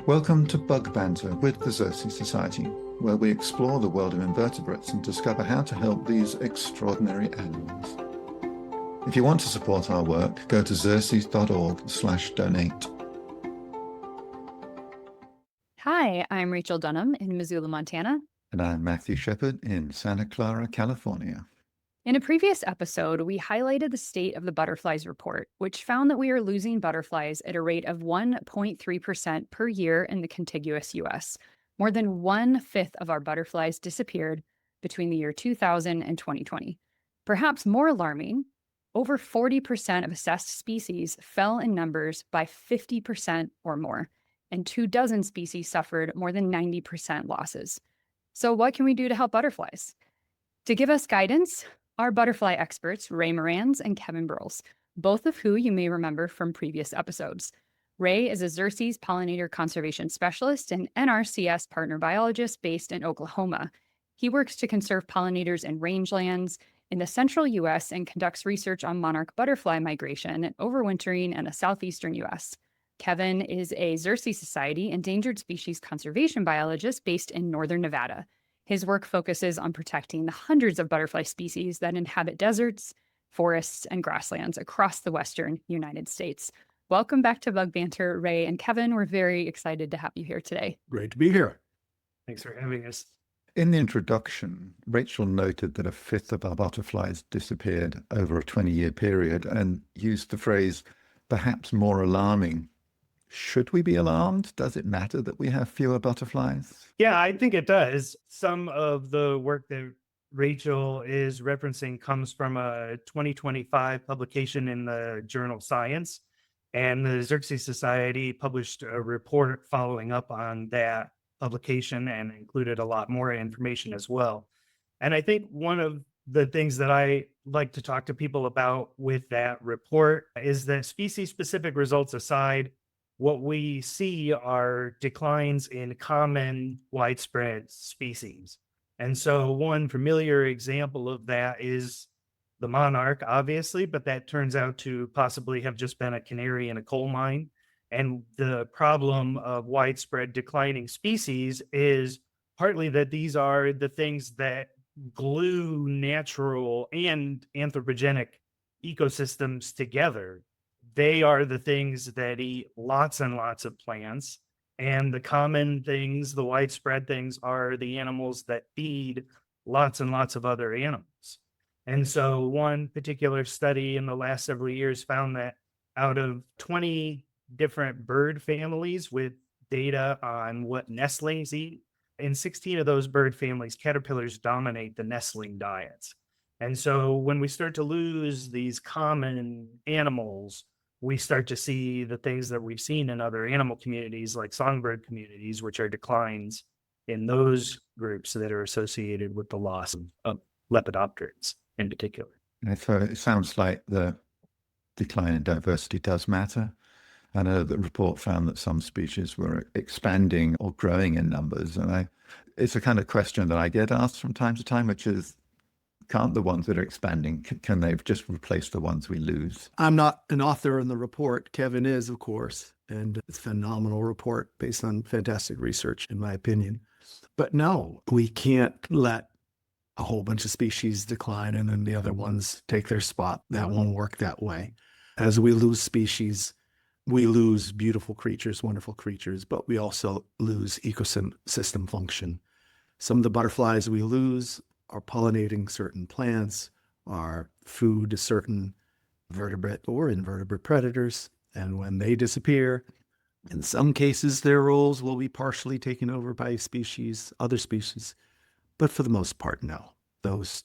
Welcome to Bug Banter with the Xerces Society, where we explore the world of invertebrates and discover how to help these extraordinary animals. If you want to support our work, go to xerces.org/donate. Hi, I'm Rachel Dunham in Missoula, Montana. And I'm Matthew Shepard in Santa Clara, California. In a previous episode, we highlighted the state of the butterflies report, which found that we are losing butterflies at a rate of 1.3% per year in the contiguous U.S. More than 1/5 of our butterflies disappeared between the year 2000 and 2020. Perhaps more alarming, over 40% of assessed species fell in numbers by 50% or more, and 24 species suffered more than 90% losses. So what can we do to help butterflies? To give us guidance, our butterfly experts, Ray Moranz and Kevin Burls, both of who you may remember from previous episodes. Ray is a Xerces pollinator conservation specialist and NRCS partner biologist based in Oklahoma. He works to conserve pollinators in rangelands in the central U.S. and conducts research on monarch butterfly migration and overwintering in the southeastern U.S. Kevin is a Xerces Society endangered species conservation biologist based in northern Nevada. His work focuses on protecting the hundreds of butterfly species that inhabit deserts, forests, and grasslands across the western United States. Welcome back to Bug Banter, Ray and Kevin. We're very excited to have you here today. Great to be here. Thanks for having us. In the introduction, Rachel noted that 1/5 of our butterflies disappeared over a 20-year period and used the phrase, perhaps more alarming. Should we be alarmed? Does it matter that we have fewer butterflies? Yeah, I think it does. Some of the work that Rachel is referencing comes from a 2025 publication in the journal Science. And the Xerces Society published a report following up on that publication and included a lot more information as well. And I think one of the things that I like to talk to people about with that report is that species-specific results aside, what we see are declines in common widespread species. And so one familiar example of that is the monarch, obviously, but that turns out to possibly have just been a canary in a coal mine. And the problem of widespread declining species is partly that these are the things that glue natural and anthropogenic ecosystems together. They are the things that eat lots and lots of plants. And the common things, the widespread things, are the animals that feed lots and lots of other animals. And so one particular study in the last several years found that out of 20 different bird families with data on what nestlings eat, in 16 of those bird families, caterpillars dominate the nestling diets. And so when we start to lose these common animals, we start to see the things that we've seen in other animal communities, like songbird communities, which are declines in those groups that are associated with the loss of lepidopterids in particular. So it sounds like the decline in diversity does matter. I know the report found that some species were expanding or growing in numbers. And it's a kind of question that I get asked from time to time, which is, can't the ones that are expanding, can they just replace the ones we lose? I'm not an author in the report. Kevin is, of course, and it's a phenomenal report based on fantastic research, in my opinion. But no, we can't let a whole bunch of species decline and then the other ones take their spot. That won't work that way. As we lose species, we lose beautiful creatures, wonderful creatures, but we also lose ecosystem function. Some of the butterflies we lose are pollinating certain plants, are food to certain vertebrate or invertebrate predators. And when they disappear, in some cases, their roles will be partially taken over by other species. But for the most part, no. Those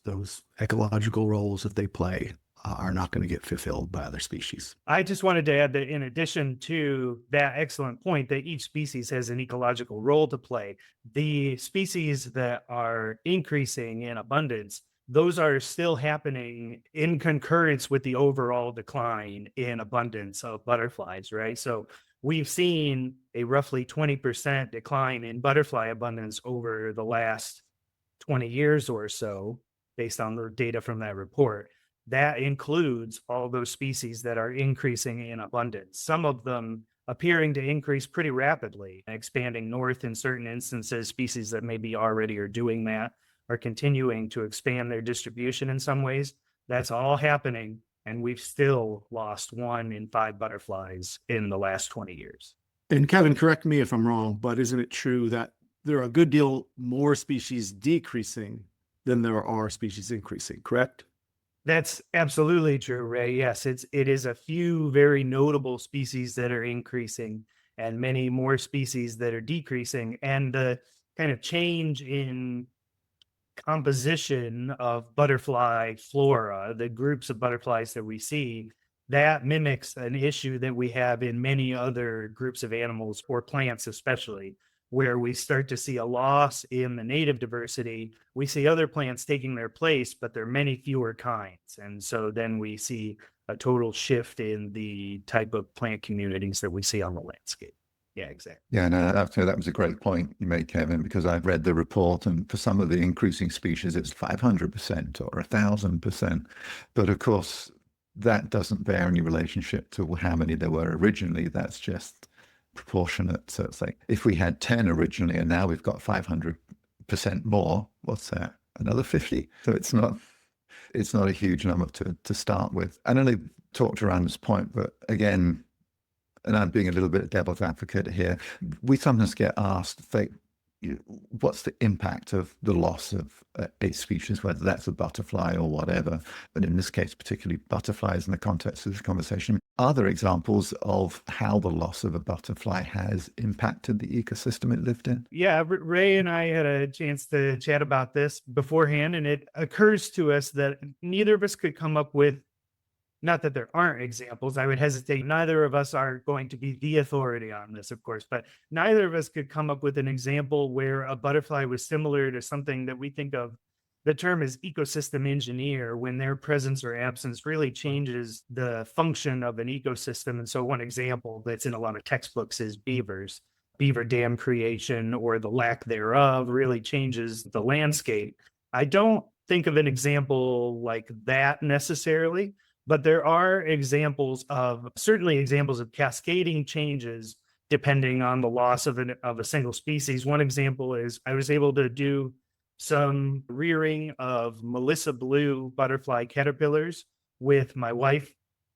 ecological roles that they play are not going to get fulfilled by other species. I just wanted to add that in addition to that excellent point that each species has an ecological role to play, the species that are increasing in abundance, those are still happening in concurrence with the overall decline in abundance of butterflies, right? So we've seen a roughly 20% decline in butterfly abundance over the last 20 years or so, based on the data from that report. That includes all those species that are increasing in abundance. Some of them appearing to increase pretty rapidly, expanding north in certain instances. Species that maybe already are doing that are continuing to expand their distribution in some ways. That's all happening, and we've still lost 1 in 5 butterflies in the last 20 years. And Kevin, correct me if I'm wrong, but isn't it true that there are a good deal more species decreasing than there are species increasing, correct? That's absolutely true, Ray. Yes, it is a few very notable species that are increasing and many more species that are decreasing. And the kind of change in composition of butterfly flora, the groups of butterflies that we see, that mimics an issue that we have in many other groups of animals or plants, especially, where we start to see a loss in the native diversity. We see other plants taking their place, but there are many fewer kinds. And so then we see a total shift in the type of plant communities that we see on the landscape. Yeah, exactly. Yeah, no, that was a great point you made, Kevin, because I've read the report, and for some of the increasing species, it's 500% or 1,000%. But of course, that doesn't bear any relationship to how many there were originally. That's just proportionate. So it's like if we had 10 originally and now we've got 500% more, what's that? Another 50? So it's not a huge number to start with. I only talked around this point, but again, and I'm being a little bit devil's advocate here, we sometimes get asked, what's the impact of the loss of a species, whether that's a butterfly or whatever, but in this case, particularly butterflies in the context of this conversation. Are there examples of how the loss of a butterfly has impacted the ecosystem it lived in? Yeah, Ray and I had a chance to chat about this beforehand, and it occurs to us that neither of us could come up with, not that there aren't examples, I would hesitate. Neither of us are going to be the authority on this, of course, but neither of us could come up with an example where a butterfly was similar to something that we think of. The term is ecosystem engineer, when their presence or absence really changes the function of an ecosystem. And so one example that's in a lot of textbooks is beavers. Beaver dam creation or the lack thereof really changes the landscape. I don't think of an example like that necessarily, but there are certainly examples of cascading changes depending on the loss of a single species. One example is I was able to do some rearing of Melissa blue butterfly caterpillars with my wife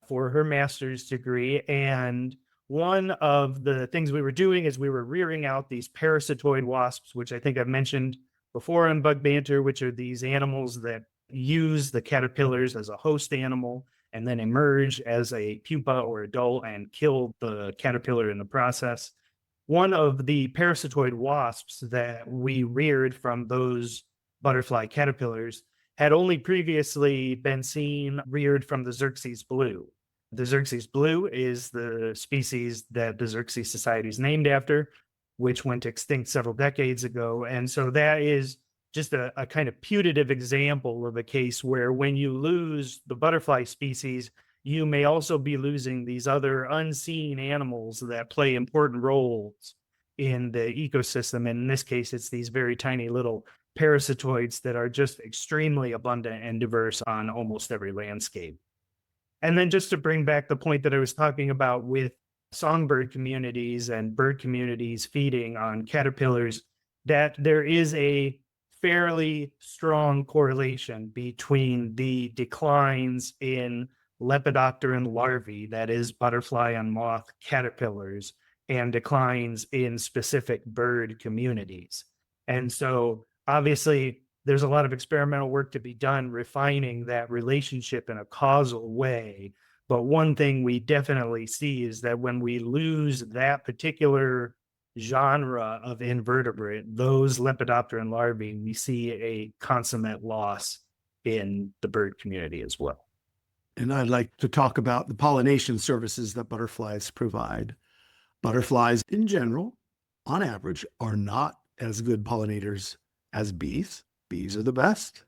for her master's degree. And one of the things we were doing is we were rearing out these parasitoid wasps, which I think I've mentioned before on Bug Banter, which are these animals that use the caterpillars as a host animal and then emerge as a pupa or adult and kill the caterpillar in the process. One of the parasitoid wasps that we reared from those butterfly caterpillars had only previously been seen reared from the Xerces blue. The Xerces blue is the species that the Xerces Society is named after, which went extinct several decades ago. And so that is just a kind of putative example of a case where when you lose the butterfly species, you may also be losing these other unseen animals that play important roles in the ecosystem. And in this case, it's these very tiny little parasitoids that are just extremely abundant and diverse on almost every landscape. And then just to bring back the point that I was talking about with songbird communities and bird communities feeding on caterpillars, that there is a fairly strong correlation between the declines in Lepidopteran larvae, that is butterfly and moth caterpillars, and declines in specific bird communities. And so obviously there's a lot of experimental work to be done refining that relationship in a causal way. But one thing we definitely see is that when we lose that particular genre of invertebrate, those Lepidopteran larvae, we see a consummate loss in the bird community as well. And I'd like to talk about the pollination services that butterflies provide. Butterflies in general, on average, are not as good pollinators as bees. Bees are the best,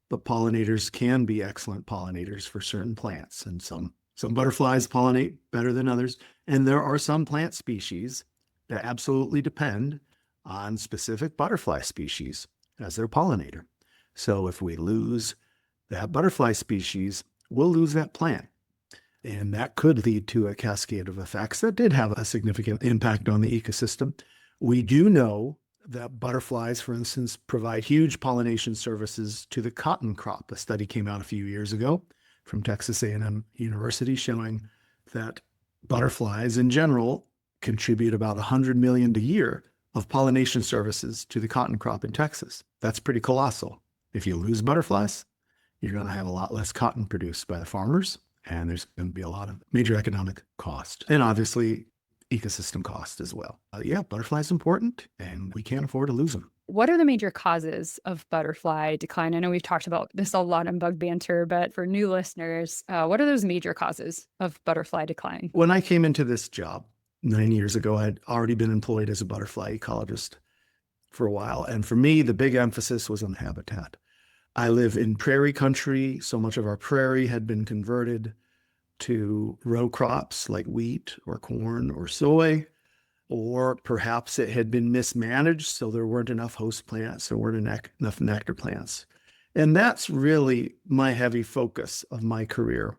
but pollinators can be excellent pollinators for certain plants. And some butterflies pollinate better than others. And there are some plant species that absolutely depend on specific butterfly species as their pollinator. So if we lose that butterfly species, we'll lose that plant. And that could lead to a cascade of effects that did have a significant impact on the ecosystem. We do know that butterflies, for instance, provide huge pollination services to the cotton crop. A study came out a few years ago from Texas A&M University showing that butterflies in general contribute about 100 million a year of pollination services to the cotton crop in Texas. That's pretty colossal. If you lose butterflies, you're going to have a lot less cotton produced by the farmers, and there's going to be a lot of major economic cost, and obviously ecosystem cost as well. Yeah, butterflies important, and we can't afford to lose them. What are the major causes of butterfly decline? I know we've talked about this a lot in Bug Banter, but for new listeners, what are those major causes of butterfly decline? When I came into this job 9 years ago, I'd already been employed as a butterfly ecologist for a while. And for me, the big emphasis was on habitat. I live in prairie country. So much of our prairie had been converted to row crops like wheat or corn or soy, or perhaps it had been mismanaged. So there weren't enough host plants, there weren't enough nectar plants. And that's really my heavy focus of my career.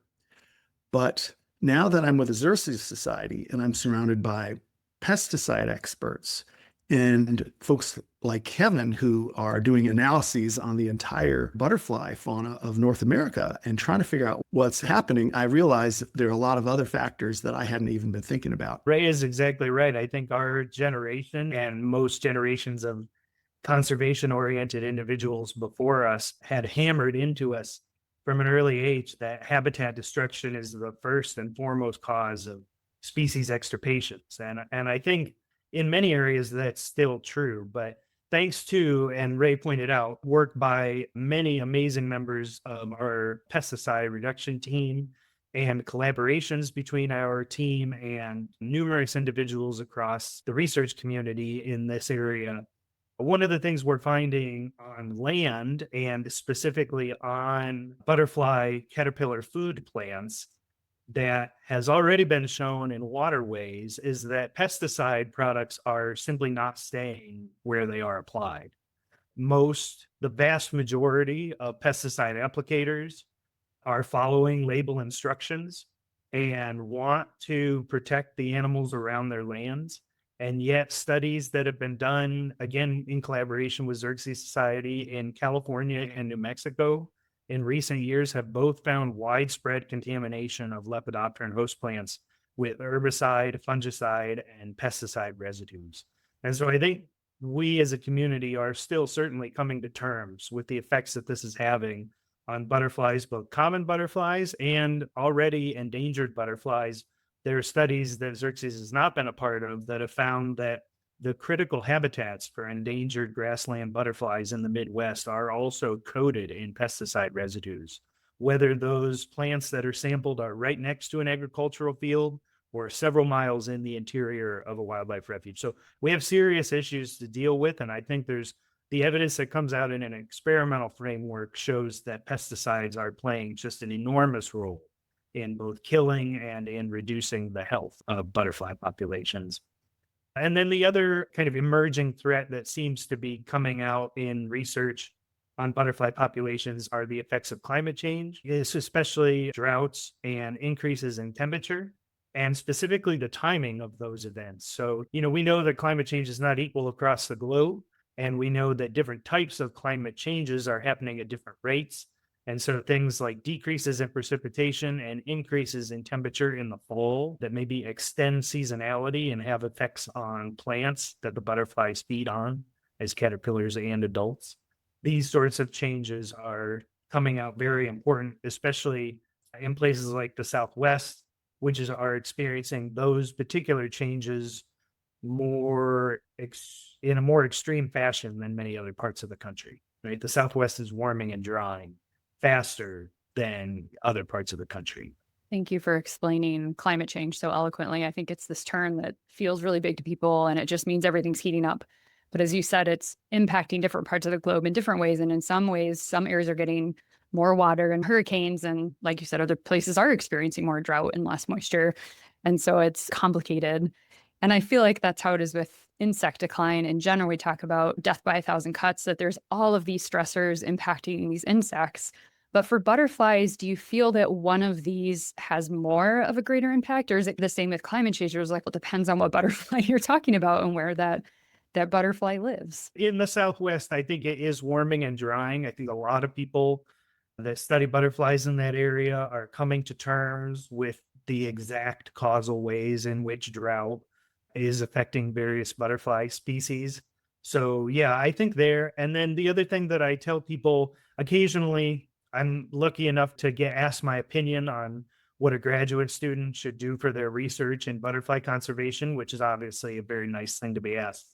But now that I'm with the Xerces Society and I'm surrounded by pesticide experts and folks like Kevin who are doing analyses on the entire butterfly fauna of North America and trying to figure out what's happening, I realize there are a lot of other factors that I hadn't even been thinking about. Ray is exactly right. I think our generation and most generations of conservation-oriented individuals before us had hammered into us from an early age that habitat destruction is the first and foremost cause of species extirpations. And I think in many areas that's still true, but thanks to, and Ray pointed out, work by many amazing members of our pesticide reduction team and collaborations between our team and numerous individuals across the research community in this area. One of the things we're finding on land and specifically on butterfly caterpillar food plants that has already been shown in waterways is that pesticide products are simply not staying where they are applied. The vast majority of pesticide applicators are following label instructions and want to protect the animals around their lands. And yet studies that have been done, again, in collaboration with Xerces Society in California and New Mexico in recent years have both found widespread contamination of lepidopteran host plants with herbicide, fungicide, and pesticide residues. And so I think we as a community are still certainly coming to terms with the effects that this is having on butterflies, both common butterflies and already endangered butterflies. There are studies that Xerces has not been a part of that have found that the critical habitats for endangered grassland butterflies in the Midwest are also coated in pesticide residues, whether those plants that are sampled are right next to an agricultural field or several miles in the interior of a wildlife refuge. So we have serious issues to deal with. And I think there's the evidence that comes out in an experimental framework shows that pesticides are playing just an enormous role in both killing and in reducing the health of butterfly populations. And then the other kind of emerging threat that seems to be coming out in research on butterfly populations are the effects of climate change, especially droughts and increases in temperature, and specifically the timing of those events. So, we know that climate change is not equal across the globe, and we know that different types of climate changes are happening at different rates. And so things like decreases in precipitation and increases in temperature in the fall that maybe extend seasonality and have effects on plants that the butterflies feed on as caterpillars and adults. These sorts of changes are coming out very important, especially in places like the Southwest, which are experiencing those particular changes in a more extreme fashion than many other parts of the country, right? The Southwest is warming and drying faster than other parts of the country. Thank you for explaining climate change so eloquently. I think it's this term that feels really big to people and it just means everything's heating up. But as you said, it's impacting different parts of the globe in different ways. And in some ways, some areas are getting more water and hurricanes. And like you said, other places are experiencing more drought and less moisture. And so it's complicated. And I feel like that's how it is with insect decline. In general, we talk about death by 1,000 cuts, that there's all of these stressors impacting these insects. But for butterflies, do you feel that one of these has more of a greater impact, or is it the same with climate change? It was like, well, it depends on what butterfly you're talking about and where that butterfly lives. In the Southwest, I think it is warming and drying. I think a lot of people that study butterflies in that area are coming to terms with the exact causal ways in which drought is affecting various butterfly species. So, yeah, I think there. And then the other thing that I tell people occasionally, I'm lucky enough to get asked my opinion on what a graduate student should do for their research in butterfly conservation, which is obviously a very nice thing to be asked.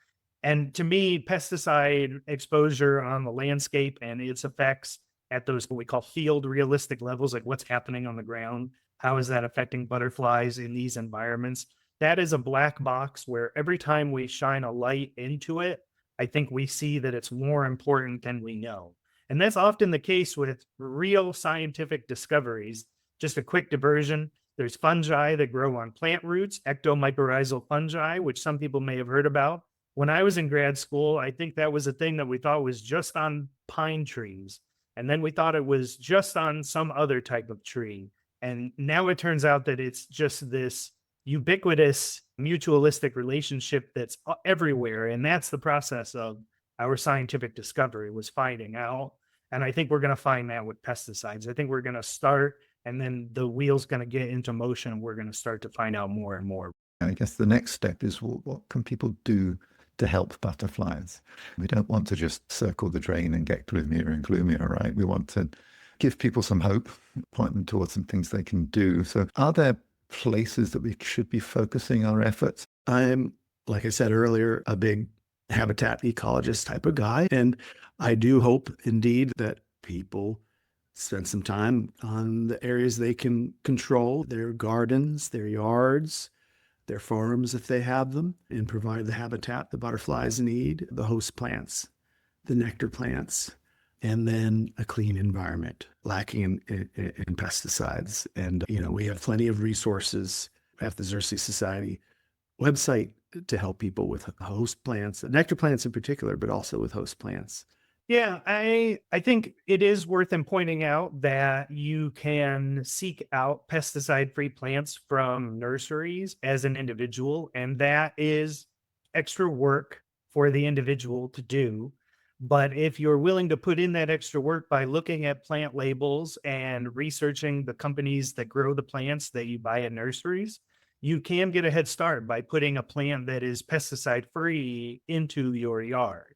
And to me, pesticide exposure on the landscape and its effects at those what we call field realistic levels, like what's happening on the ground, how is that affecting butterflies in these environments? That is a black box where every time we shine a light into it, I think we see that it's more important than we know. And that's often the case with real scientific discoveries. Just a quick diversion. There's fungi that grow on plant roots, ectomycorrhizal fungi, which some people may have heard about. When I was in grad school, I think that was a thing that we thought was just on pine trees. And then we thought it was just on some other type of tree. And now it turns out that it's just this ubiquitous mutualistic relationship that's everywhere. And that's the process of our scientific discovery, was finding out. And I think we're going to find that with pesticides. I think we're going to start, and then the wheel's going to get into motion, and we're going to start to find out more and more. I guess the next step is what can people do to help butterflies? We don't want to just circle the drain and get gloomier and gloomier, right? We want to give people some hope, point them towards some things they can do. So are there places that we should be focusing our efforts? I'm, like I said earlier, a big habitat ecologist type of guy. And I do hope indeed that people spend some time on the areas they can control, their gardens, their yards, their farms if they have them, and provide the habitat the butterflies need, the host plants, the nectar plants, and then a clean environment, lacking in pesticides. And, we have plenty of resources at the Xerces Society website to help people with host plants, nectar plants in particular, but also with host plants. Yeah, I think it is worth pointing out that you can seek out pesticide-free plants from nurseries as an individual, and that is extra work for the individual to do. But if you're willing to put in that extra work by looking at plant labels and researching the companies that grow the plants that you buy at nurseries, you can get a head start by putting a plant that is pesticide-free into your yard.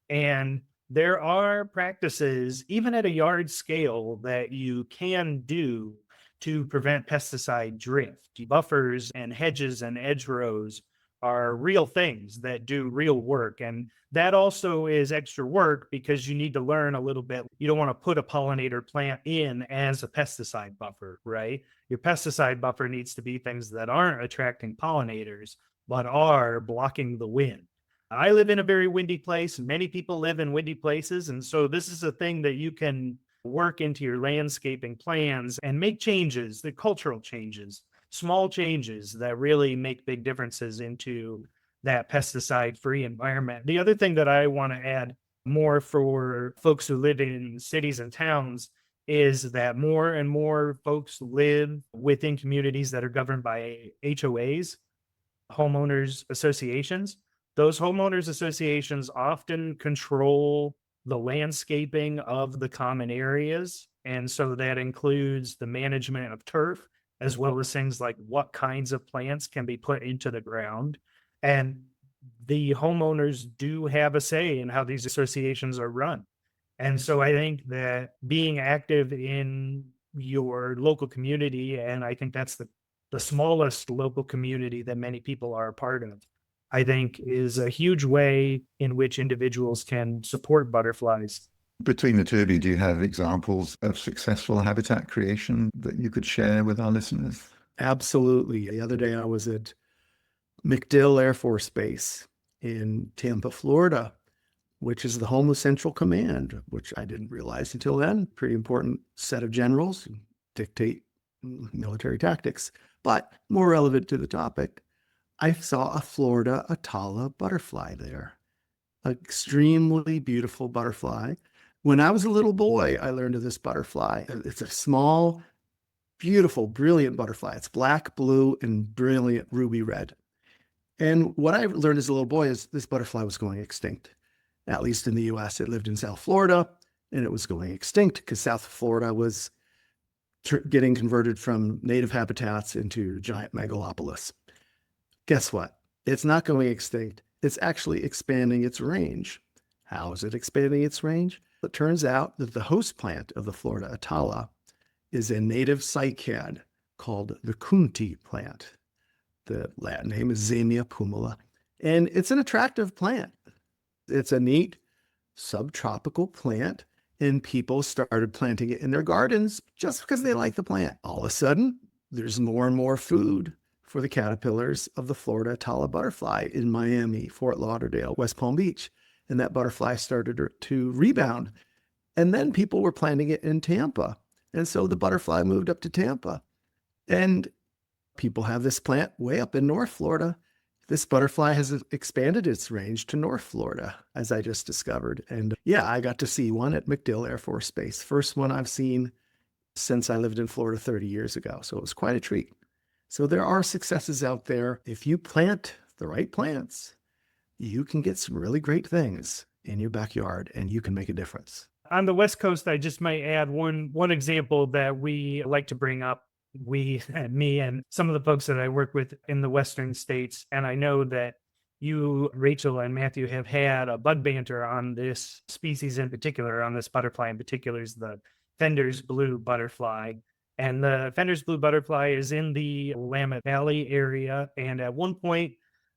And there are practices, even at a yard scale, that you can do to prevent pesticide drift. Buffers and hedges and hedgerows are real things that do real work. And that also is extra work because you need to learn a little bit. You don't want to put a pollinator plant in as a pesticide buffer, right? Your pesticide buffer needs to be things that aren't attracting pollinators, but are blocking the wind. I live in a very windy place. Many people live in windy places. And so this is a thing that you can work into your landscaping plans and make changes, the cultural changes, small changes that really make big differences into that pesticide-free environment. The other thing that I want to add more for folks who live in cities and towns is that more and more folks live within communities that are governed by HOAs, homeowners associations. Those homeowners associations often control the landscaping of the common areas. And so that includes the management of turf, as well as things like what kinds of plants can be put into the ground. And the homeowners do have a say in how these associations are run. And so I think that being active in your local community, and I think that's the smallest local community that many people are a part of, I think is a huge way in which individuals can support butterflies. Between the two of you, do you have examples of successful habitat creation that you could share with our listeners? Absolutely. The other day I was at MacDill Air Force Base in Tampa, Florida, which is the home of Central Command, which I didn't realize until then. Pretty important set of generals who dictate military tactics. But more relevant to the topic, I saw a Florida Atala butterfly there. Extremely beautiful butterfly When I was a little boy, I learned of this butterfly. It's a small, beautiful, brilliant butterfly. It's black, blue, and brilliant ruby red. And what I learned as a little boy is this butterfly was going extinct. At least in the US, it lived in South Florida, and it was going extinct because South Florida was getting converted from native habitats into giant megalopolis. Guess what? It's not going extinct. It's actually expanding its range. How is it expanding its range? It turns out that the host plant of the Florida Atala is a native cycad called the kunti plant. The Latin name is Zamia pumila, and it's an attractive plant. It's a neat subtropical plant, and people started planting it in their gardens just because they like the plant. All of a sudden, there's more and more food for the caterpillars of the Florida Atala butterfly in Miami, Fort Lauderdale, West Palm Beach. And that butterfly started to rebound. And then people were planting it in Tampa. And so the butterfly moved up to Tampa. And people have this plant way up in North Florida. This butterfly has expanded its range to North Florida, as I just discovered. And yeah, I got to see one at MacDill Air Force Base. First one I've seen since I lived in Florida 30 years ago. So it was quite a treat. So there are successes out there. If you plant the right plants, you can get some really great things in your backyard and you can make a difference. On the West Coast, I just might add one example that we like to bring up. Me and some of the folks that I work with in the Western states. And I know that you, Rachel and Matthew, have had a bud banter on this species in particular, on this butterfly in particular, is the Fender's blue butterfly. And the Fender's blue butterfly is in the Willamette Valley area. And at one point,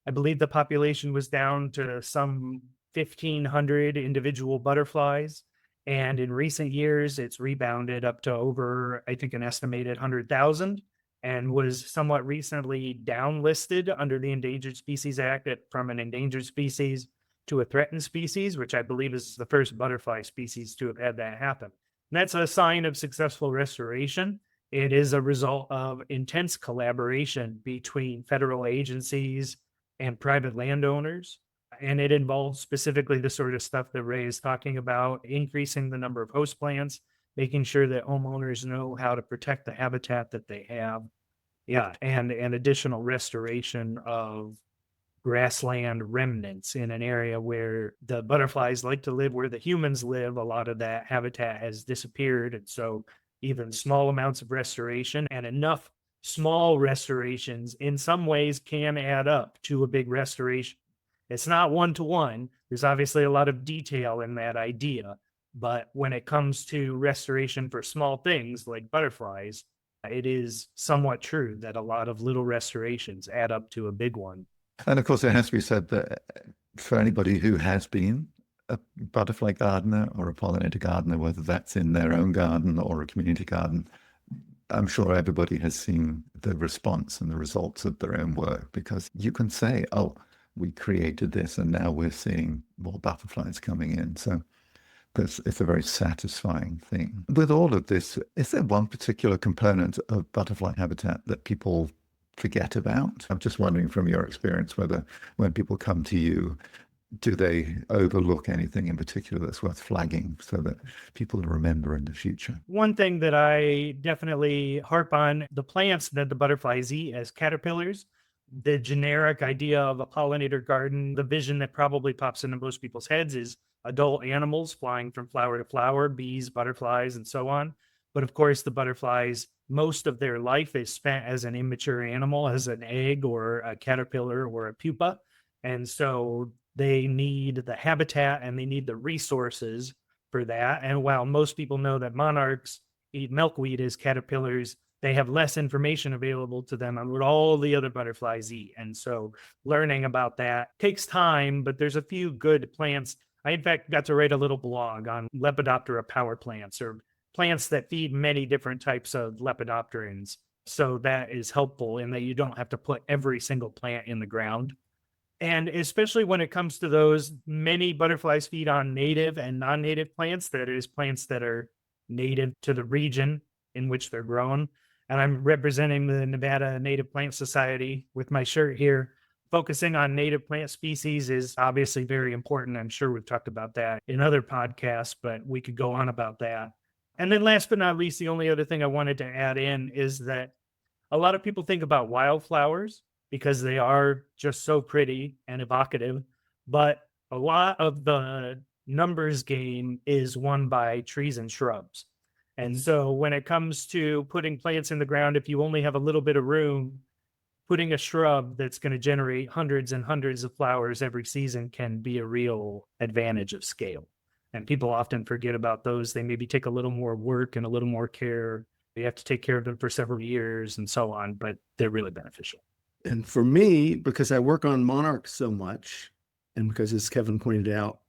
I believe the population was down to some 1,500 individual butterflies. And in recent years, it's rebounded up to over, I think, an estimated 100,000, and was somewhat recently downlisted under the Endangered Species Act from an endangered species to a threatened species, which I believe is the first butterfly species to have had that happen. And that's a sign of successful restoration. It is a result of intense collaboration between federal agencies and private landowners. And it involves specifically the sort of stuff that Ray is talking about, increasing the number of host plants, making sure that homeowners know how to protect the habitat that they have. Yeah, and additional restoration of grassland remnants in an area where the butterflies like to live, where the humans live. A lot of that habitat has disappeared. And so even small amounts of restoration and enough small restorations in some ways can add up to a big restoration. It's not one-to-one. There's obviously a lot of detail in that idea. But when it comes to restoration for small things like butterflies, it is somewhat true that a lot of little restorations add up to a big one. And of course, it has to be said that for anybody who has been a butterfly gardener or a pollinator gardener, whether that's in their own garden or a community garden, I'm sure everybody has seen the response and the results of their own work, because you can say, oh, we created this and now we're seeing more butterflies coming in. So it's a very satisfying thing. With all of this, is there one particular component of butterfly habitat that people forget about? I'm just wondering from your experience whether when people come to you, do they overlook anything in particular that's worth flagging so that people remember in the future? One thing that I definitely harp on, the plants that the butterflies eat as caterpillars, the generic idea of a pollinator garden, the vision that probably pops into most people's heads is adult animals flying from flower to flower, bees, butterflies, and so on. But of course, the butterflies, most of their life is spent as an immature animal, as an egg or a caterpillar or a pupa. And so they need the habitat and they need the resources for that. And while most people know that monarchs eat milkweed as caterpillars, they have less information available to them on what all the other butterflies eat. And so learning about that takes time, but there's a few good plants. I, in fact, got to write a little blog on Lepidoptera power plants, or plants that feed many different types of lepidopterans. So that is helpful in that you don't have to put every single plant in the ground. And especially when it comes to those, many butterflies feed on native and non-native plants. That is, plants that are native to the region in which they're grown. And I'm representing the Nevada Native Plant Society with my shirt here. focusing on native plant species is obviously very important. I'm sure we've talked about that in other podcasts, but we could go on about that. And then last but not least, the only other thing I wanted to add in is that a lot of people think about wildflowers because they are just so pretty and evocative, but a lot of the numbers game is won by trees and shrubs. And so when it comes to putting plants in the ground, if you only have a little bit of room, putting a shrub that's going to generate hundreds and hundreds of flowers every season can be a real advantage of scale. And people often forget about those. They maybe take a little more work and a little more care. You have to take care of them for several years and so on, but they're really beneficial. And for me, because I work on monarchs so much, and because as Kevin pointed out,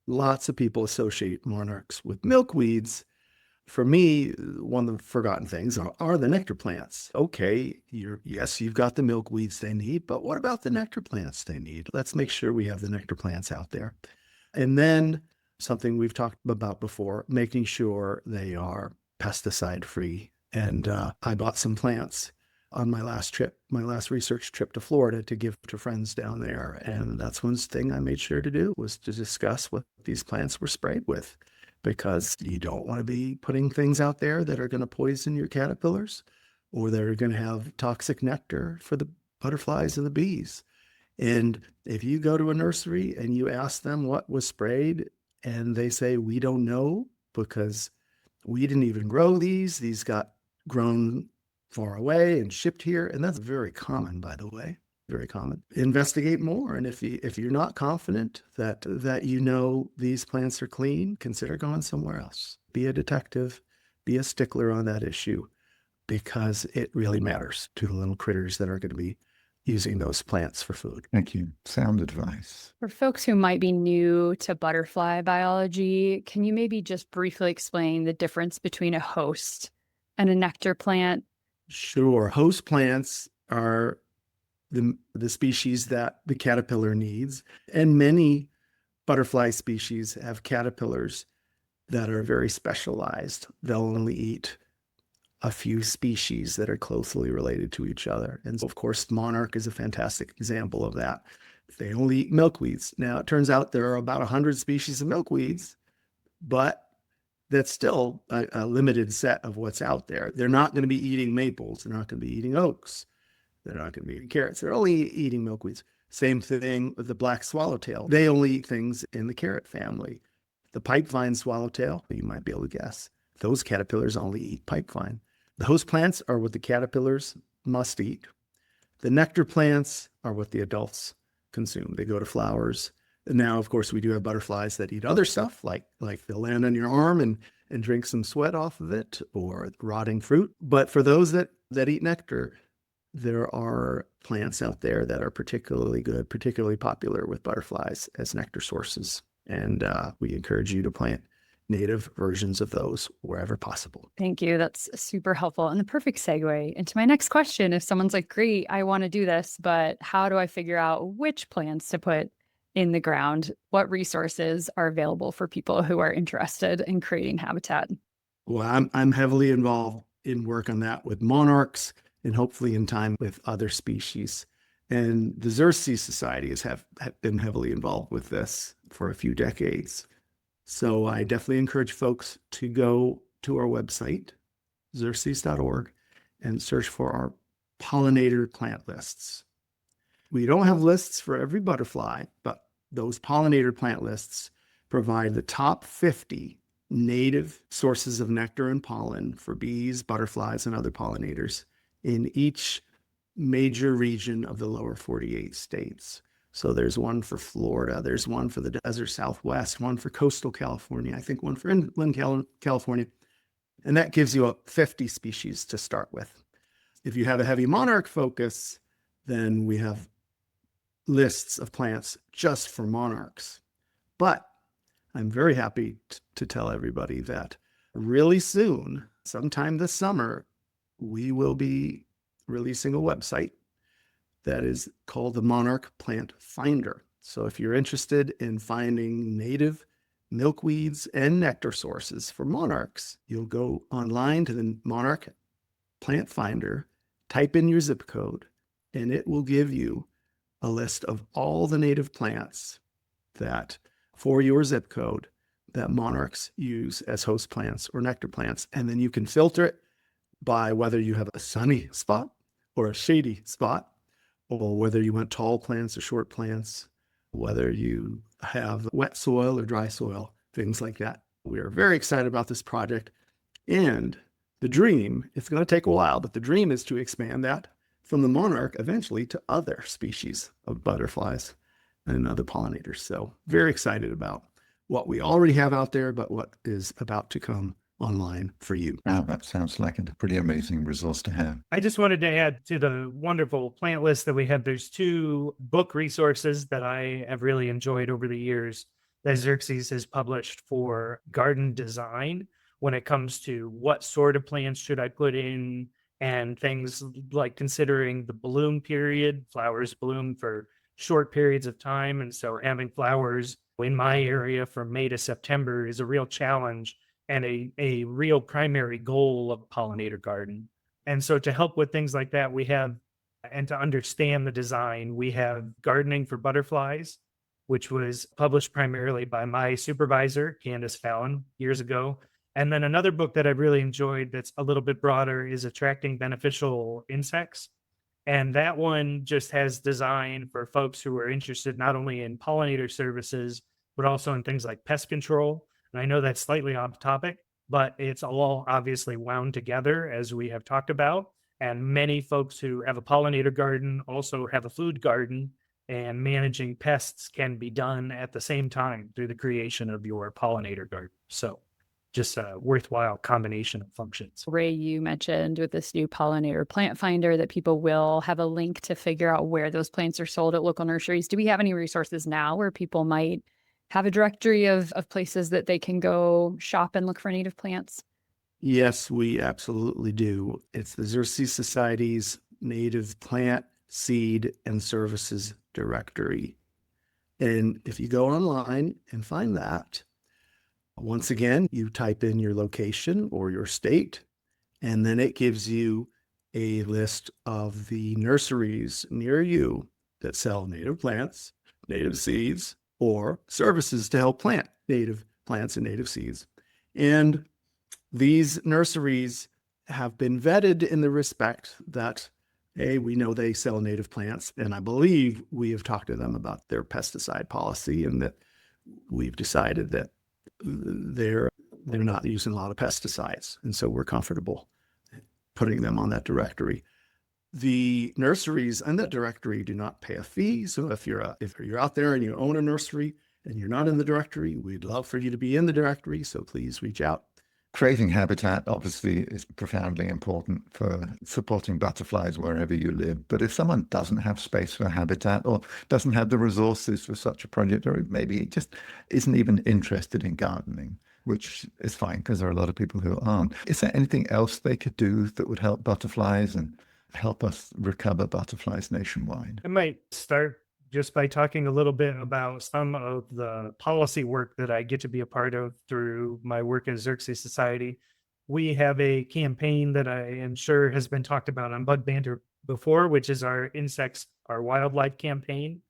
lots of people associate monarchs with milkweeds. For me, one of the forgotten things are the nectar plants. Okay, yes, you've got the milkweeds they need, but what about the nectar plants they need? Let's make sure we have the nectar plants out there. And then something we've talked about before, making sure they are pesticide free. And I bought some plants on my last research trip to Florida to give to friends down there. And that's one thing I made sure to do was to discuss what these plants were sprayed with, because you don't want to be putting things out there that are going to poison your caterpillars or that are going to have toxic nectar for the butterflies and the bees. And if you go to a nursery and you ask them what was sprayed and they say, we don't know because we didn't even grow these got grown far away and shipped here. And that's very common, by the way, very common. Investigate more. And if you're not confident that you know these plants are clean, consider going somewhere else. Be a detective, be a stickler on that issue, because it really matters to the little critters that are going to be using those plants for food. Thank you. Sound advice. For folks who might be new to butterfly biology, can you maybe just briefly explain the difference between a host and a nectar plant? Sure. Host plants are the species that the caterpillar needs. And many butterfly species have caterpillars that are very specialized. They'll only eat a few species that are closely related to each other. And of course, monarch is a fantastic example of that. They only eat milkweeds. Now, it turns out there are about 100 species of milkweeds, but that's still a limited set of what's out there. They're not going to be eating maples. They're not going to be eating oaks. They're not going to be eating carrots. They're only eating milkweeds. Same thing with the black swallowtail. They only eat things in the carrot family. The pipevine swallowtail, you might be able to guess, those caterpillars only eat pipevine. The host plants are what the caterpillars must eat. The nectar plants are what the adults consume. They go to flowers. And now, of course, we do have butterflies that eat other stuff, like they'll land on your arm and drink some sweat off of it, or rotting fruit. But for those that eat nectar, there are plants out there that are particularly good, particularly popular with butterflies as nectar sources. And we encourage you to plant native versions of those wherever possible. Thank you. That's super helpful and the perfect segue into my next question. If someone's like, great, I want to do this, but how do I figure out which plants to put in the ground? What resources are available for people who are interested in creating habitat? Well, I'm heavily involved in work on that with monarchs and hopefully in time with other species. And the Xerces Society have been heavily involved with this for a few decades. So I definitely encourage folks to go to our website, xerces.org, and search for our pollinator plant lists. We don't have lists for every butterfly, but those pollinator plant lists provide the top 50 native sources of nectar and pollen for bees, butterflies, and other pollinators in each major region of the lower 48 states. So there's one for Florida, there's one for the desert Southwest, one for coastal California, I think one for inland California. And that gives you 50 species to start with. If you have a heavy monarch focus, then we have lists of plants just for monarchs. But I'm very happy to tell everybody that really soon, sometime this summer, we will be releasing a website that is called the Monarch Plant Finder. So if you're interested in finding native milkweeds and nectar sources for monarchs, you'll go online to the Monarch Plant Finder, type in your zip code, and it will give you a list of all the native plants that, for your zip code, that monarchs use as host plants or nectar plants. And then you can filter it by whether you have a sunny spot or a shady spot, or whether you want tall plants or short plants, whether you have wet soil or dry soil, things like that. We are very excited about this project. And the dream, it's going to take a while, but the dream is to expand that from the monarch eventually to other species of butterflies and other pollinators. So very excited about what we already have out there, but what is about to come online for you. Wow, that sounds like a pretty amazing resource to have. I just wanted to add to the wonderful plant list that we have. There's 2 book resources that I have really enjoyed over the years that Xerces has published for garden design when it comes to what sort of plants should I put in, and things like considering the bloom period. Flowers bloom for short periods of time. And so having flowers in my area from May to September is a real challenge and a real primary goal of a pollinator garden. And so to help with things like that, we have, and to understand the design, we have Gardening for Butterflies, which was published primarily by my supervisor, Candace Fallon, years ago. And then another book that I've really enjoyed that's a little bit broader is Attracting Beneficial Insects. And that one just has design for folks who are interested not only in pollinator services, but also in things like pest control. And I know that's slightly off topic, but it's all obviously wound together as we have talked about. And many folks who have a pollinator garden also have a food garden, and managing pests can be done at the same time through the creation of your pollinator garden. So just a worthwhile combination of functions. Ray, you mentioned with this new pollinator plant finder that people will have a link to figure out where those plants are sold at local nurseries. Do we have any resources now where people might have a directory of places that they can go shop and look for native plants? Yes, we absolutely do. It's the Xerces Society's Native Plant, Seed, and Services Directory. And if you go online and find that, once again, you type in your location or your state, and then it gives you a list of the nurseries near you that sell native plants, native seeds, or services to help plant native plants and native seeds. And these nurseries have been vetted in the respect that, A, we know they sell native plants, and I believe we have talked to them about their pesticide policy, and that we've decided that they're not using a lot of pesticides. And so we're comfortable putting them on that directory. The nurseries in that directory do not pay a fee. So if you're out there and you own a nursery and you're not in the directory, we'd love for you to be in the directory. So please reach out. Creating habitat obviously is profoundly important for supporting butterflies wherever you live. But if someone doesn't have space for habitat or doesn't have the resources for such a project, or maybe just isn't even interested in gardening, which is fine because there are a lot of people who aren't, is there anything else they could do that would help butterflies and help us recover butterflies nationwide? I might start just by talking a little bit about some of the policy work that I get to be a part of through my work at Xerces Society. We have a campaign that I am sure has been talked about on Bug Banter before, which is our Insects Are Wildlife campaign,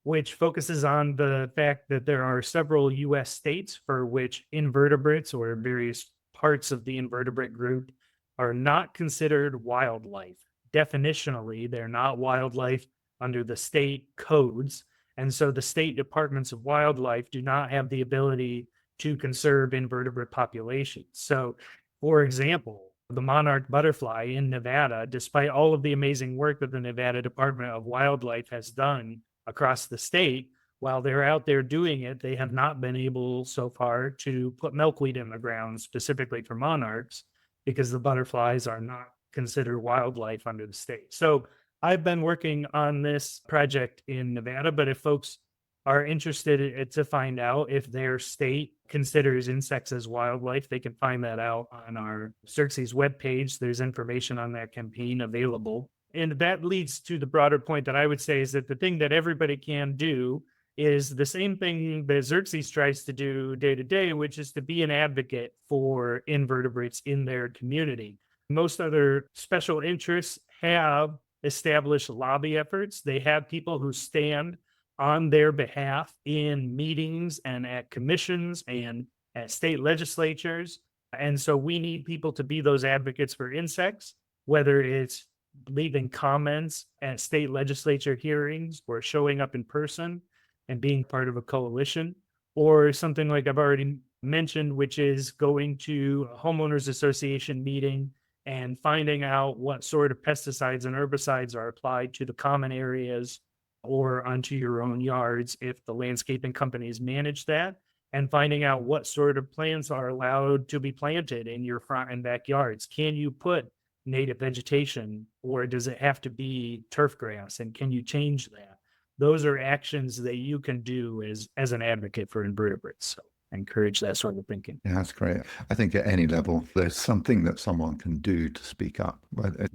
which focuses on the fact that there are several U.S. states for which invertebrates or various parts of the invertebrate group are not considered wildlife. Definitionally, they're not wildlife under the state codes. And so the state departments of wildlife do not have the ability to conserve invertebrate populations. So, for example, the monarch butterfly in Nevada, despite all of the amazing work that the Nevada Department of Wildlife has done across the state, while they're out there doing it, they have not been able so far to put milkweed in the ground specifically for monarchs because the butterflies are not considered wildlife under the state. So I've been working on this project in Nevada, but if folks are interested to find out if their state considers insects as wildlife, they can find that out on our Xerces webpage. There's information on that campaign available. And that leads to the broader point that I would say is that the thing that everybody can do is the same thing that Xerces tries to do day to day, which is to be an advocate for invertebrates in their community. Most other special interests have establish lobby efforts. They have people who stand on their behalf in meetings and at commissions and at state legislatures. And so we need people to be those advocates for insects, whether it's leaving comments at state legislature hearings or showing up in person and being part of a coalition, or something like I've already mentioned, which is going to a homeowners association meeting and finding out what sort of pesticides and herbicides are applied to the common areas or onto your own yards if the landscaping companies manage that, and finding out what sort of plants are allowed to be planted in your front and backyards. Can you put native vegetation, or does it have to be turf grass, and can you change that? Those are actions that you can do as an advocate for invertebrates. So I encourage that sort of thinking. Yeah, that's great. I think at any level, there's something that someone can do to speak up.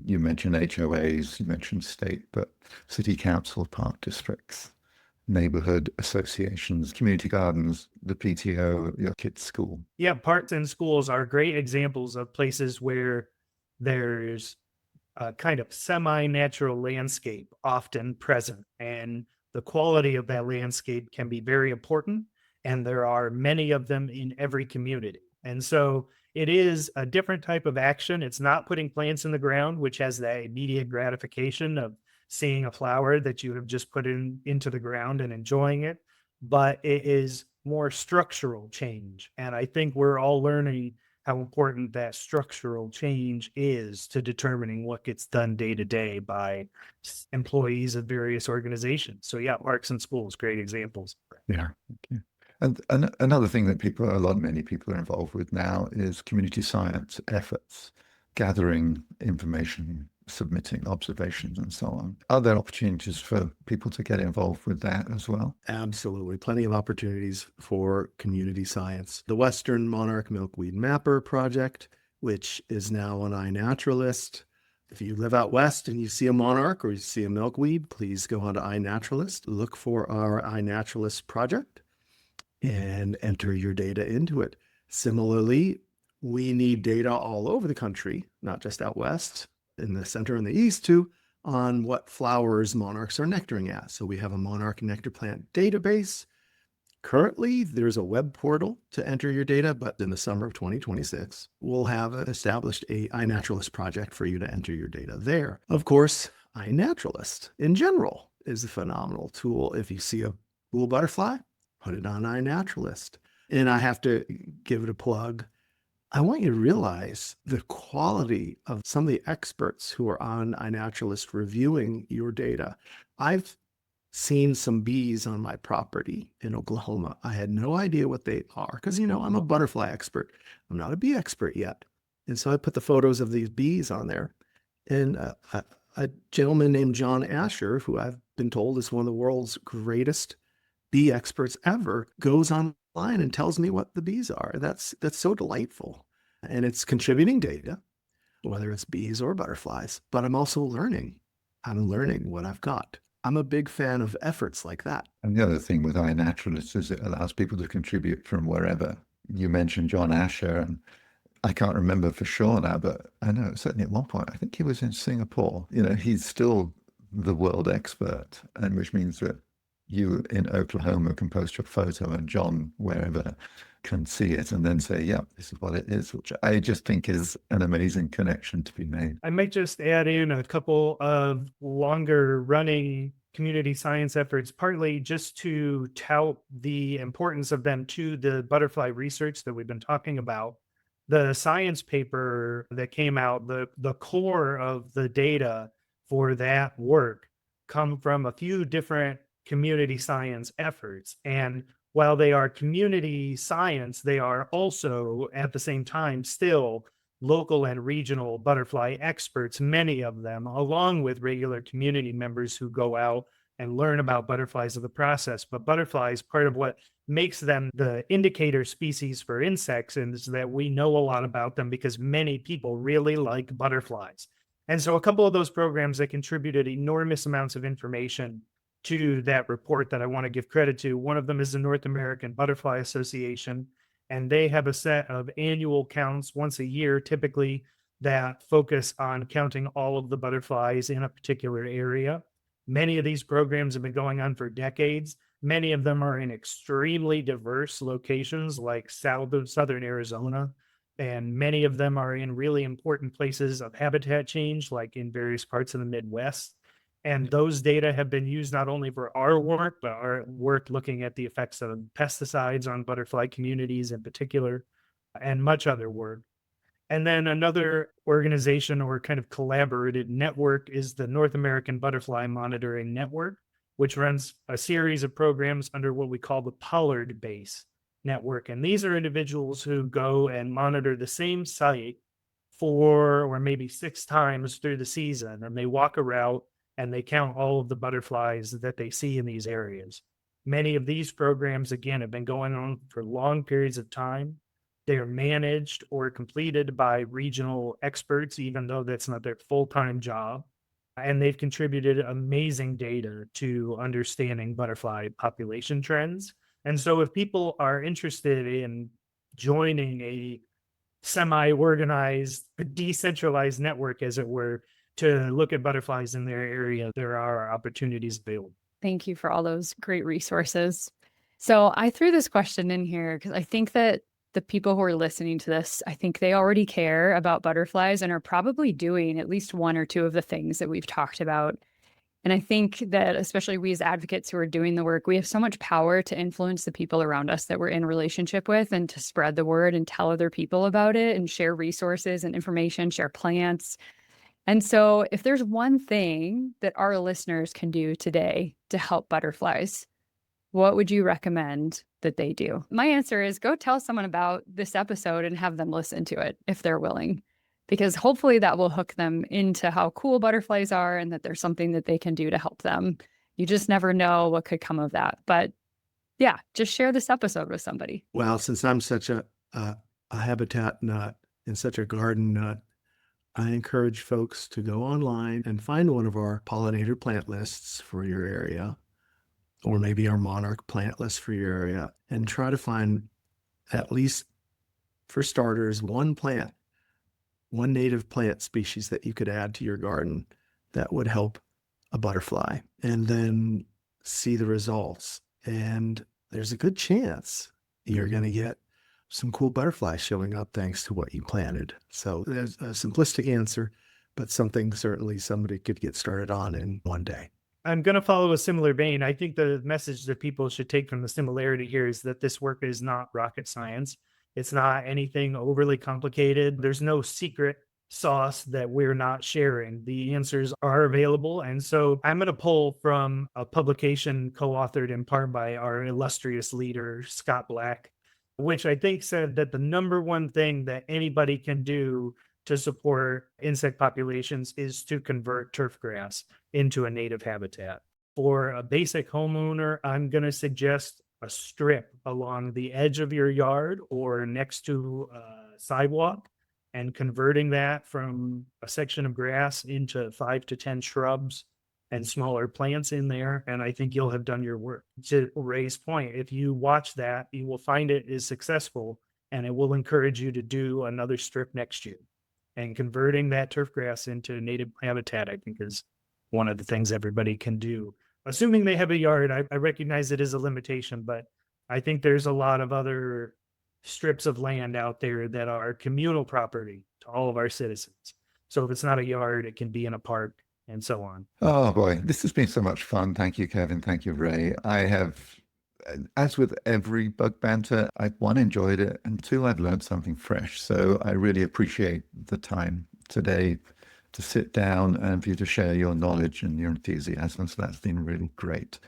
You mentioned HOAs, you mentioned state, but city council, park districts, neighborhood associations, community gardens, the PTO, your kids' school. Yeah, parks and schools are great examples of places where there's a kind of semi-natural landscape often present, and the quality of that landscape can be very important, and there are many of them in every community. And so it is a different type of action. It's not putting plants in the ground, which has that immediate gratification of seeing a flower that you have just put into the ground and enjoying it, but it is more structural change. And I think we're all learning how important that structural change is to determining what gets done day to day by employees of various organizations. So yeah, parks and schools, great examples. Yeah. Okay. And another thing that many people are involved with now is community science efforts, gathering information, submitting observations and so on. Are there opportunities for people to get involved with that as well? Absolutely. Plenty of opportunities for community science. The Western Monarch Milkweed Mapper Project, which is now on iNaturalist. If you live out west and you see a monarch or you see a milkweed, please go on to iNaturalist, look for our iNaturalist project, and enter your data into it. Similarly, we need data all over the country, not just out west, in the center and the east too, on what flowers monarchs are nectaring at. So we have a monarch nectar plant database. Currently, there's a web portal to enter your data, but in the summer of 2026, we'll have established a iNaturalist project for you to enter your data there. Of course, iNaturalist in general is a phenomenal tool. If you see a cool butterfly, put it on iNaturalist. And I have to give it a plug. I want you to realize the quality of some of the experts who are on iNaturalist reviewing your data. I've seen some bees on my property in Oklahoma. I had no idea what they are because, I'm a butterfly expert. I'm not a bee expert yet. And so I put the photos of these bees on there. And a gentleman named John Asher, who I've been told is one of the world's greatest bee experts ever, goes online and tells me what the bees are. That's so delightful. And it's contributing data, whether it's bees or butterflies, but I'm also learning. I'm learning what I've got. I'm a big fan of efforts like that. And the other thing with iNaturalist is it allows people to contribute from wherever. You mentioned John Asher, and I can't remember for sure now, but I know certainly at one point, I think he was in Singapore. He's still the world expert, and which means that you in Oklahoma can post your photo and John wherever can see it and then say, yeah, this is what it is, which I just think is an amazing connection to be made. I might just add in a couple of longer running community science efforts, partly just to tout the importance of them to the butterfly research that we've been talking about. The science paper that came out, the core of the data for that work come from a few different community science efforts. And while they are community science, they are also at the same time still local and regional butterfly experts, many of them, along with regular community members who go out and learn about butterflies of the process. But butterflies, part of what makes them the indicator species for insects is that we know a lot about them because many people really like butterflies. And so a couple of those programs that contributed enormous amounts of information to that report that I want to give credit to. One of them is the North American Butterfly Association, and they have a set of annual counts once a year, typically that focus on counting all of the butterflies in a particular area. Many of these programs have been going on for decades. Many of them are in extremely diverse locations like southern Arizona, and many of them are in really important places of habitat change, like in various parts of the Midwest. And those data have been used not only for our work, but our work looking at the effects of pesticides on butterfly communities in particular, and much other work. And then another organization or kind of collaborated network is the North American Butterfly Monitoring Network, which runs a series of programs under what we call the Pollard Base Network. And these are individuals who go and monitor the same site 4 or maybe 6 times through the season. And they walk a route and they count all of the butterflies that they see in these areas. Many of these programs, again, have been going on for long periods of time. They are managed or completed by regional experts, even though that's not their full-time job. And they've contributed amazing data to understanding butterfly population trends. And so if people are interested in joining a semi-organized, decentralized network, as it were, to look at butterflies in their area, there are opportunities available. Thank you for all those great resources. So I threw this question in here because I think that the people who are listening to this, I think they already care about butterflies and are probably doing at least one or two of the things that we've talked about. And I think that especially we as advocates who are doing the work, we have so much power to influence the people around us that we're in relationship with and to spread the word and tell other people about it and share resources and information, share plants. And so if there's one thing that our listeners can do today to help butterflies, what would you recommend that they do? My answer is go tell someone about this episode and have them listen to it if they're willing, because hopefully that will hook them into how cool butterflies are and that there's something that they can do to help them. You just never know what could come of that. But yeah, just share this episode with somebody. Well, since I'm such a habitat nut and such a garden nut, I encourage folks to go online and find one of our pollinator plant lists for your area, or maybe our monarch plant list for your area, and try to find, at least for starters, one native plant species that you could add to your garden that would help a butterfly, and then see the results. And there's a good chance you're going to get some cool butterflies showing up thanks to what you planted. So there's a simplistic answer, but something certainly somebody could get started on in one day. I'm going to follow a similar vein. I think the message that people should take from the similarity here is that this work is not rocket science. It's not anything overly complicated. There's no secret sauce that we're not sharing. The answers are available. And so I'm going to pull from a publication co-authored in part by our illustrious leader, Scott Black, which I think said that the number one thing that anybody can do to support insect populations is to convert turf grass into a native habitat. For a basic homeowner, I'm going to suggest a strip along the edge of your yard or next to a sidewalk, and converting that from a section of grass into 5 to 10 shrubs and smaller plants in there. And I think you'll have done your work. To Ray's point, if you watch that, you will find it is successful, and it will encourage you to do another strip next year. And converting that turf grass into native habitat, I think, is one of the things everybody can do. Assuming they have a yard, I recognize it is a limitation, but I think there's a lot of other strips of land out there that are communal property to all of our citizens. So if it's not a yard, it can be in a park and so on. Oh boy, this has been so much fun. Thank you, Kevin. Thank you, Ray. I have, as with every bug banter, I've one, enjoyed it, and two, I've learned something fresh. So I really appreciate the time today to sit down and for you to share your knowledge and your enthusiasm. So that's been really great.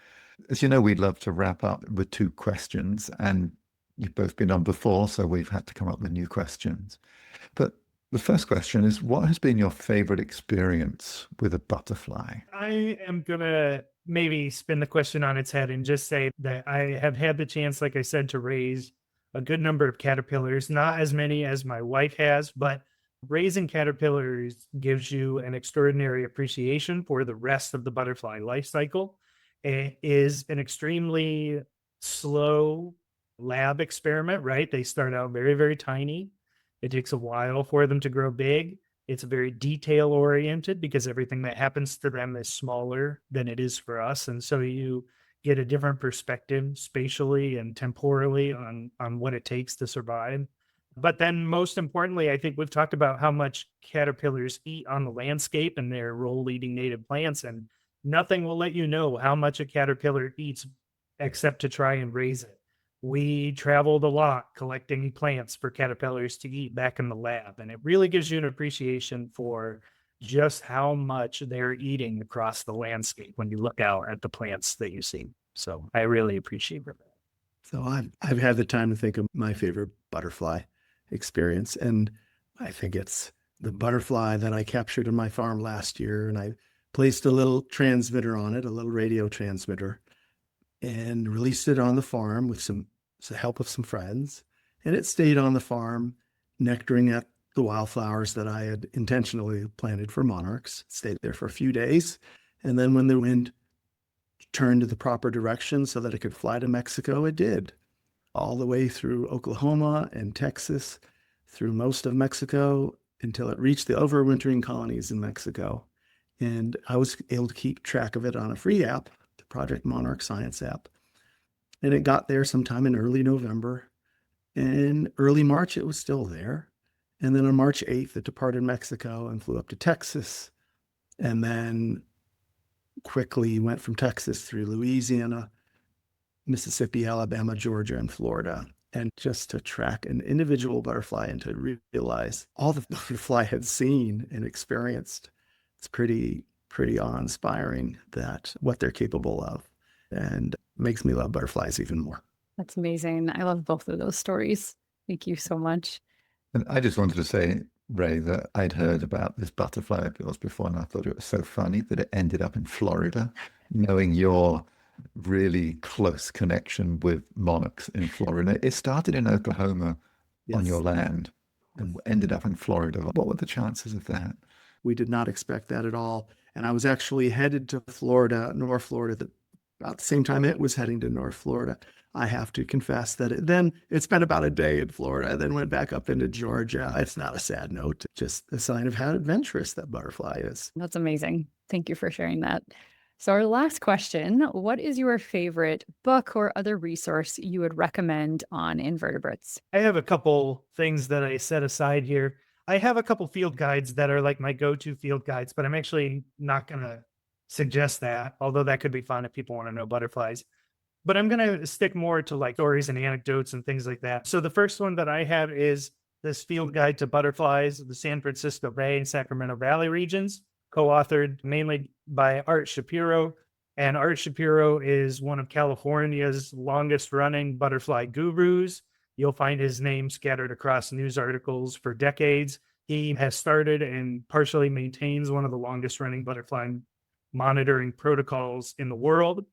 As you know, we'd love to wrap up with 2 questions, and you've both been on before, so we've had to come up with new questions. But the first question is, what has been your favorite experience with a butterfly? I am going to maybe spin the question on its head and just say that I have had the chance, like I said, to raise a good number of caterpillars, not as many as my wife has, but raising caterpillars gives you an extraordinary appreciation for the rest of the butterfly life cycle. It is an extremely slow lab experiment, right? They start out very, very tiny. It takes a while for them to grow big. It's very detail oriented because everything that happens to them is smaller than it is for us. And so you get a different perspective spatially and temporally on what it takes to survive. But then most importantly, I think we've talked about how much caterpillars eat on the landscape and their role eating native plants. And nothing will let you know how much a caterpillar eats except to try and raise it. We traveled a lot collecting plants for caterpillars to eat back in the lab. And it really gives you an appreciation for just how much they're eating across the landscape when you look out at the plants that you see. So I really appreciate that. So I've had the time to think of my favorite butterfly experience. And I think it's the butterfly that I captured on my farm last year. And I placed a little transmitter on it, a little radio transmitter, and released it on the farm with the help of some friends. And it stayed on the farm, nectaring at the wildflowers that I had intentionally planted for monarchs. It stayed there for a few days. And then when the wind turned to the proper direction so that it could fly to Mexico, it did. All the way through Oklahoma and Texas, through most of Mexico, until it reached the overwintering colonies in Mexico. And I was able to keep track of it on a free app, the Project Monarch Science app. And it got there sometime in early November. In early March, it was still there. And then on March 8th, it departed Mexico and flew up to Texas. And then quickly went from Texas through Louisiana, Mississippi, Alabama, Georgia, and Florida. And just to track an individual butterfly and to realize all the butterfly had seen and experienced, it's pretty awe-inspiring that what they're capable of, and makes me love butterflies even more. That's amazing. I love both of those stories. Thank you so much. And I just wanted to say, Ray, that I'd heard about this butterfly of yours before, and I thought it was so funny that it ended up in Florida, knowing your really close connection with monarchs in Florida. It started in Oklahoma on your land and ended up in Florida. What were the chances of that? We did not expect that at all. And I was actually headed to Florida, North Florida, about the same time it was heading to North Florida. I have to confess that it spent about a day in Florida, then went back up into Georgia. It's not a sad note, just a sign of how adventurous that butterfly is. That's amazing. Thank you for sharing that. So our last question, what is your favorite book or other resource you would recommend on invertebrates? I have a couple things that I set aside here. I have a couple field guides that are like my go-to field guides, but I'm actually not going to suggest that, although that could be fun if people want to know butterflies. But I'm going to stick more to like stories and anecdotes and things like that. So the first one that I have is this field guide to butterflies of the San Francisco Bay and Sacramento Valley regions, co-authored mainly by Art Shapiro. And Art Shapiro is one of California's longest running butterfly gurus. You'll find his name scattered across news articles for decades. He has started and partially maintains one of the longest running butterfly monitoring protocols in the world.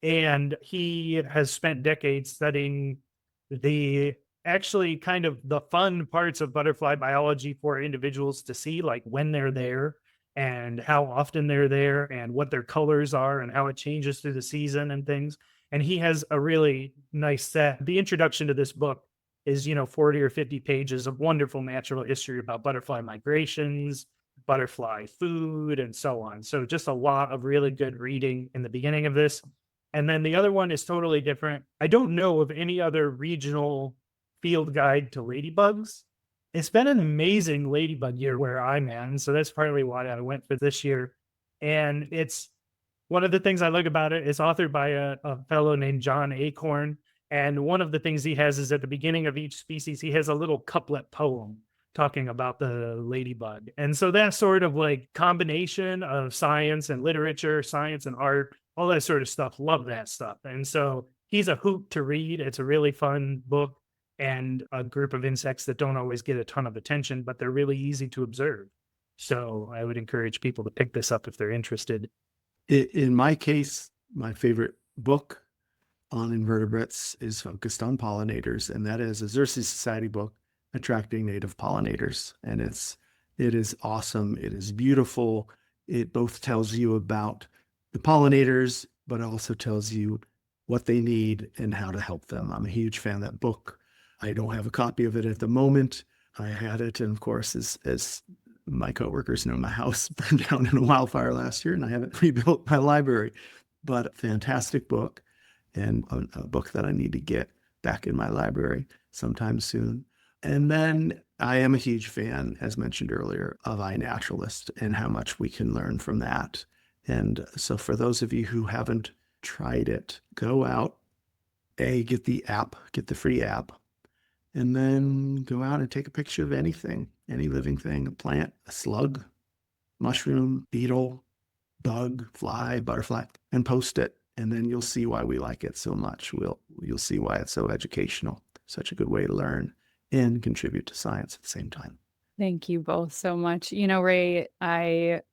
And he has spent decades studying the actually kind of the fun parts of butterfly biology for individuals to see, like when they're there and how often they're there and what their colors are and how it changes through the season and things. And he has a really nice set. The introduction to this book is, 40 or 50 pages of wonderful natural history about butterfly migrations, butterfly food, and so on. So just a lot of really good reading in the beginning of this. And then the other one is totally different. I don't know of any other regional field guide to ladybugs. It's been an amazing ladybug year where I'm at, and so that's partly why I went for this year. And it's one of the things I like about it is authored by a fellow named John Acorn. And one of the things he has is at the beginning of each species, he has a little couplet poem talking about the ladybug. And so that sort of like combination of science and literature, science and art, all that sort of stuff. Love that stuff. And so he's a hoot to read. It's a really fun book and a group of insects that don't always get a ton of attention, but they're really easy to observe. So I would encourage people to pick this up if they're interested. In my case, my favorite book on invertebrates is focused on pollinators, and that is a Xerces Society book, Attracting Native Pollinators. And it is awesome. It is beautiful. It both tells you about the pollinators, but also tells you what they need and how to help them. I'm a huge fan of that book. I don't have a copy of it at the moment. I had it, and of course, as My coworkers know my house burned down in a wildfire last year, and I haven't rebuilt my library. But fantastic book, and a book that I need to get back in my library sometime soon. And then I am a huge fan, as mentioned earlier, of iNaturalist and how much we can learn from that. And so for those of you who haven't tried it, go out, get the app, get the free app, and then go out and take a picture of anything, any living thing, a plant, a slug, mushroom, beetle, bug, fly, butterfly, and post it. And then you'll see why we like it so much. You'll see why it's so educational, such a good way to learn and contribute to science at the same time. Thank you both so much. Ray,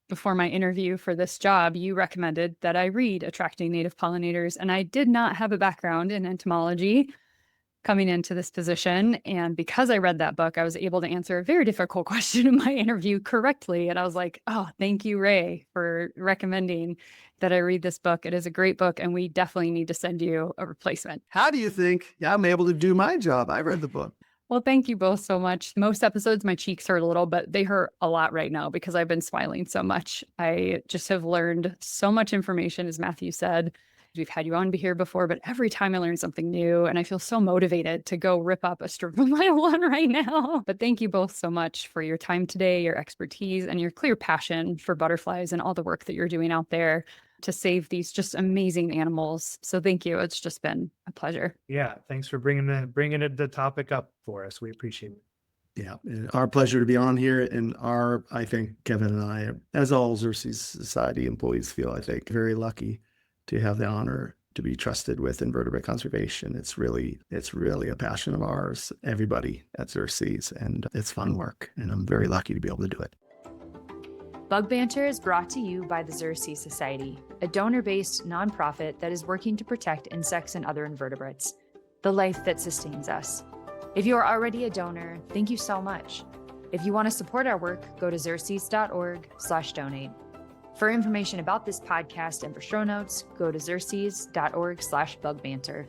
before my interview for this job, you recommended that I read Attracting Native Pollinators, and I did not have a background in entomology coming into this position. And because I read that book, I was able to answer a very difficult question in my interview correctly. And I was like, oh, thank you, Ray, for recommending that I read this book. It is a great book, and we definitely need to send you a replacement. How do you think I'm able to do my job? I read the book. Well, thank you both so much. Most episodes, my cheeks hurt a little, but they hurt a lot right now because I've been smiling so much. I just have learned so much information, as Matthew said. We've had you on here before, but every time I learn something new, and I feel so motivated to go rip up a strip of my lawn right now. But thank you both so much for your time today, your expertise, and your clear passion for butterflies and all the work that you're doing out there to save these just amazing animals. So thank you. It's just been a pleasure. Yeah, thanks for bringing the topic up for us. We appreciate it. Yeah, our pleasure to be on here. And I think Kevin and I, as all Xerces Society employees feel, I think, very lucky to have the honor to be trusted with invertebrate conservation. It's really a passion of ours, everybody at Xerces, and it's fun work. And I'm very lucky to be able to do it. Bug Banter is brought to you by the Xerces Society, a donor-based nonprofit that is working to protect insects and other invertebrates, the life that sustains us. If you are already a donor, thank you so much. If you want to support our work, go to xerces.org/donate. For information about this podcast and for show notes, go to xerces.org/bugbanter.